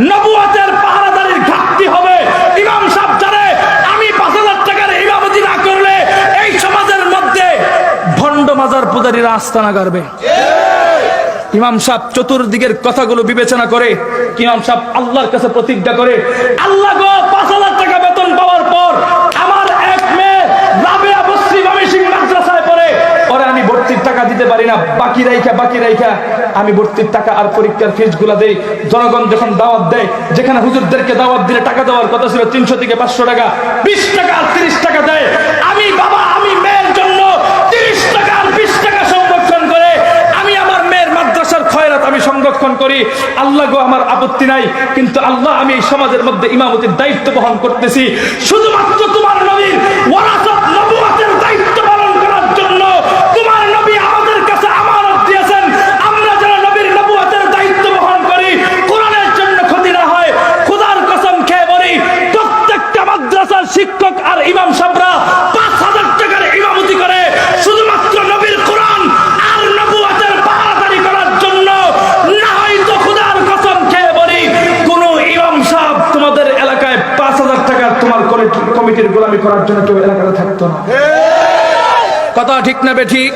নবুয়তের পাহারাদারির ঘাটতি হবে। ইমাম সাহেব জানে আমি 5,000 টাকার ইমামতি না করলে এই সমাজের মধ্যে ভণ্ড মাজার পূজারীরা আস্তানা করবে। ইমাম সাহেব চতুর্দিকের কথাগুলো বিবেচনা করে ইমাম সাহেব আল্লাহর কাছে প্রতিজ্ঞা করে, আল্লাহ গো 5,000 টাকা বেতন পাওয়ার পর আমার এক মেয়ে রাবেয়া বসরি মামিসিং মাদ্রাসায় পড়ে, ওরে আমি ভর্তির টাকা দিতে পারি না, বাকি রাইখা আমি ভর্তির টাকা আর পরীক্ষার ফিস গুলা দেই। জনগণ যখন দাওয়াত দেয়, যেখানে হুজুরদেরকে দাওয়াত দিলে টাকা দেওয়ার কথা ছিল 300 থেকে 500 টাকা, 20 টাকা আর 30 টাকা দেয়। আমি মেয়ের জন্য 30 টাকা আর 20 টাকা সংরক্ষণ করে আমি আমার মেয়ের মাদ্রাসার খয়রাত আমি সংরক্ষণ করি। আল্লাহ গো আমার আপত্তি নাই, কিন্তু আল্লাহ আমি এই সমাজের মধ্যে ইমামতির দায়িত্ব বহন করতেছি শুধুমাত্র তোমার নবীর ওয়ারাসাত নবুয়তের দায়িত্ব পালন করার জন্য। তোমার নবী আমাদের কাছে আমানত দিয়েছেন, আমরা যেন নবীর নবুয়তের দায়িত্ব বহন করি, কোরআনের জন্য ক্ষতি না হয়। খোদার কসম খেয়ে বলি, প্রত্যেকটা মাদ্রাসার শিক্ষক আর ইমাম সাহেবরা 5,000 টাকার ইমামতি করে শুধুমাত্র নবীর কোরআন আর নবুয়তের পাহারাদারি করার জন্য। না হয়তো খোদার কসম খেয়ে বলি, কোন ইমাম সাহেব তোমাদের এলাকায় 5,000 টাকা তোমার কমিটির গোলামি করার জন্য কেউ এলাকাতে থাকতো না। কথা ঠিক না বেঠিক?